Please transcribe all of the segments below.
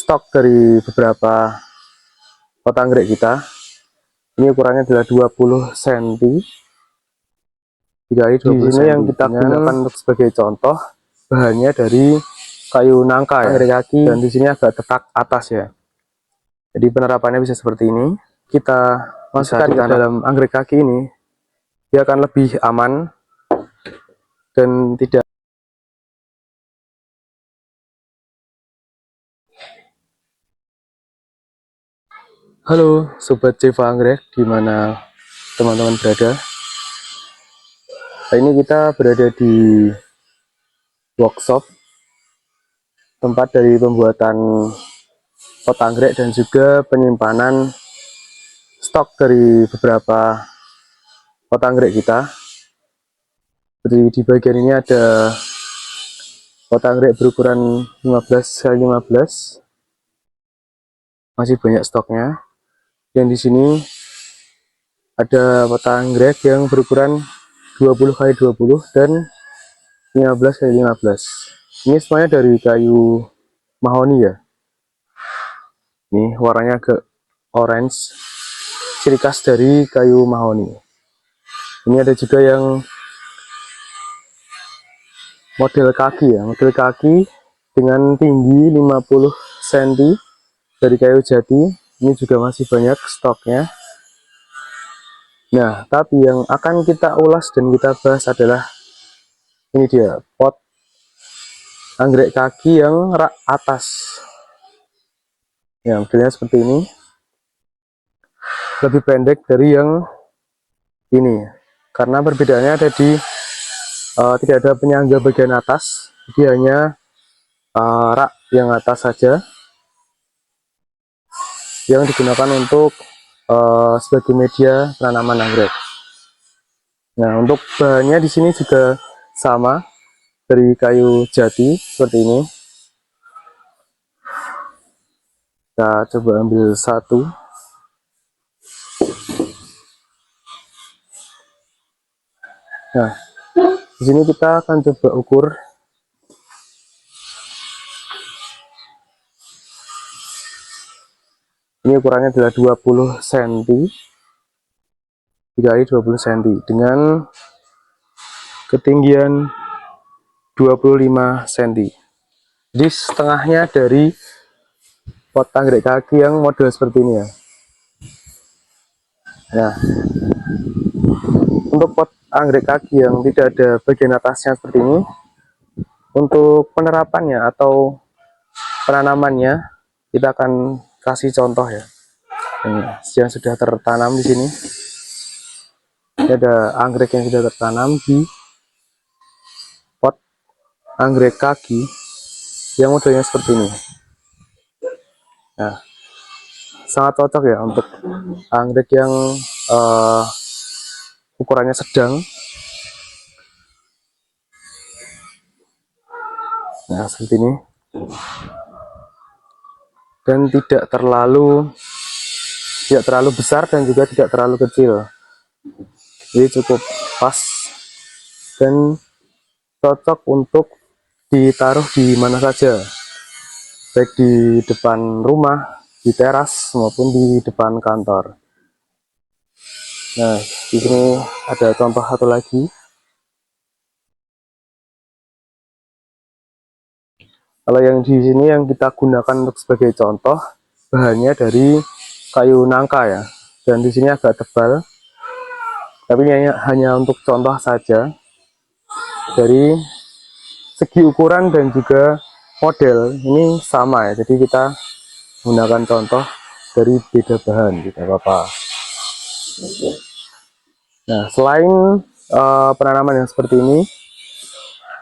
stok dari beberapa pot anggrek kita. Ini ukurannya adalah 20 cm dikali 20 cm. Yang kita gunakan untuk sebagai contoh, bahannya dari kayu nangka ya, anggrek kaki, dan di sini agak tetak atas ya. Jadi penerapannya bisa seperti ini. Kita masukkan ke dalam anggrek kaki ini, dia akan lebih aman dan tidak. Halo Sobat Ceva Anggrek, di mana teman-teman berada. Ini kita berada di workshop, tempat dari pembuatan pot anggrek dan juga penyimpanan stok dari beberapa pot anggrek kita. Di bagian ini ada pot anggrek berukuran 15x15, masih banyak stoknya. Dan di sini ada pot anggrek yang berukuran 20x20 dan 15x15. Ini semuanya dari kayu mahoni ya. Ini warnanya agak orange, ciri khas dari kayu mahoni. Ini ada juga yang model kaki ya, model kaki dengan tinggi 50 cm dari kayu jati. Ini juga masih banyak stoknya. Nah, tapi yang akan kita ulas dan kita bahas adalah ini dia, pot anggrek kaki yang rak atas. Ya, modelnya seperti ini. Lebih pendek dari yang ini. Karena perbedaannya ada di tidak ada penyangga bagian atas. Jadi hanya rak yang atas saja yang digunakan untuk sebagai media penanaman anggrek. Nah, untuk bahannya di sini juga sama, dari kayu jati seperti ini. Kita coba ambil satu. Nah, di sini kita akan coba ukur. Ini ukurannya adalah 20 cm dikali 20 cm dengan ketinggian 25 cm. Jadi setengahnya dari pot anggrek kaki yang model seperti ini ya. Nah, untuk pot anggrek kaki yang tidak ada bagian atasnya seperti ini, untuk penerapannya atau penanamannya kita akan kasih contoh ya. Yang sudah tertanam di sini. Ini ada anggrek yang sudah tertanam di pot anggrek kaki yang modelnya seperti ini. Nah, sangat cocok ya untuk anggrek yang ukurannya sedang. Nah, seperti ini. Dan tidak terlalu besar dan juga tidak terlalu kecil. Jadi cukup pas dan cocok untuk ditaruh di mana saja, baik di depan rumah, di teras maupun di depan kantor. Nah, di sini ada contoh satu lagi. Kalau yang di sini yang kita gunakan untuk sebagai contoh, bahannya dari kayu nangka ya, dan di sini agak tebal. Tapi hanya untuk contoh saja. Dari segi ukuran dan juga model ini sama ya, jadi kita menggunakan contoh dari beda bahan, tidak apa-apa. Nah, selain penanaman yang seperti ini,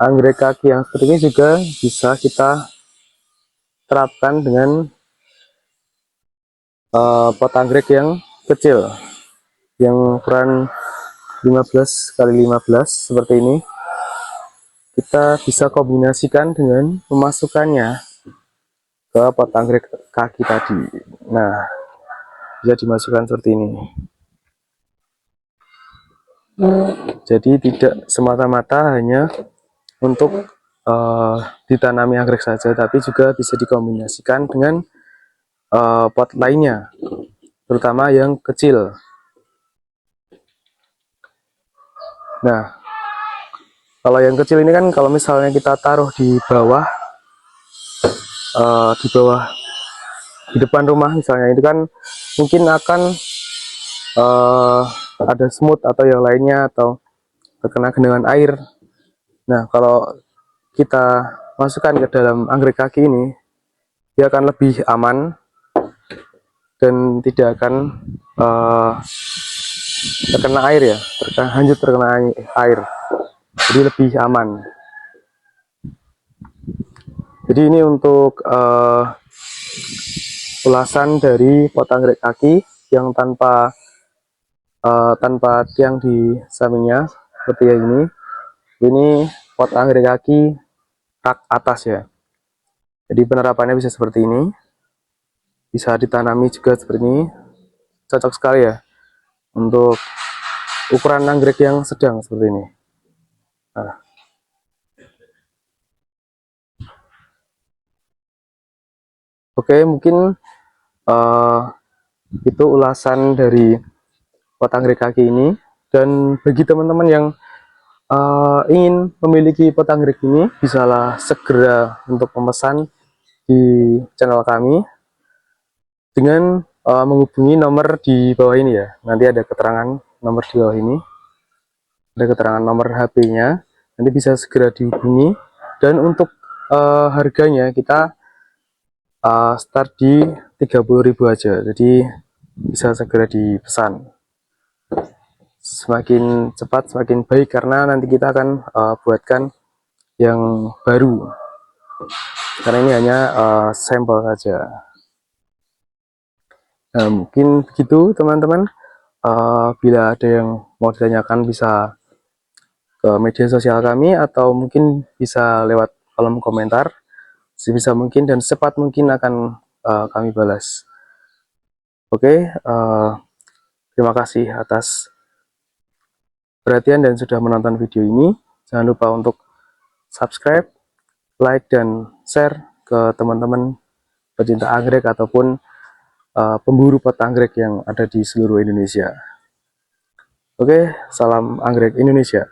anggrek kaki yang seperti ini juga bisa kita terapkan dengan pot anggrek yang kecil, yang ukuran 15x15 seperti ini. Kita bisa kombinasikan dengan memasukkannya ke pot anggrek kaki tadi. Nah, bisa dimasukkan seperti ini. Jadi tidak semata-mata hanya untuk ditanami anggrek saja, tapi juga bisa dikombinasikan dengan pot lainnya, terutama yang kecil. Nah, kalau yang kecil ini kan kalau misalnya kita taruh di bawah, di bawah di depan rumah misalnya, itu kan mungkin akan ada semut atau yang lainnya, atau terkena genangan air. Nah, kalau kita masukkan ke dalam anggrek kaki ini, dia akan lebih aman dan tidak akan terkena air ya, hanyut terkena air, jadi lebih aman. Jadi ini untuk ulasan dari pot anggrek kaki yang tanpa tiang di sampingnya seperti ini. Ini pot anggrek kaki rak atas ya. Jadi penerapannya bisa seperti ini, bisa ditanami juga seperti ini. Cocok sekali ya untuk ukuran anggrek yang sedang seperti ini. Nah, oke, mungkin itu ulasan dari pot anggrek kaki ini. Dan bagi teman-teman yang ingin memiliki pot anggrek ini, bisalah segera untuk memesan di channel kami dengan menghubungi nomor di bawah ini ya. Nanti ada keterangan nomor di bawah ini, ada keterangan nomor HP-nya, nanti bisa segera dihubungi. Dan untuk harganya kita start di 30.000 aja, jadi bisa segera dipesan. Semakin cepat semakin baik, karena nanti kita akan buatkan yang baru, karena ini hanya sampel saja. Nah, mungkin begitu teman-teman. Bila ada yang mau ditanyakan bisa ke media sosial kami, atau mungkin bisa lewat kolom komentar. Sebisa mungkin dan secepat mungkin akan kami balas. Oke, terima kasih atas perhatian dan sudah menonton video ini. Jangan lupa untuk subscribe, like, dan share ke teman-teman pecinta anggrek ataupun pemburu pot anggrek yang ada di seluruh Indonesia. Oke, salam anggrek Indonesia.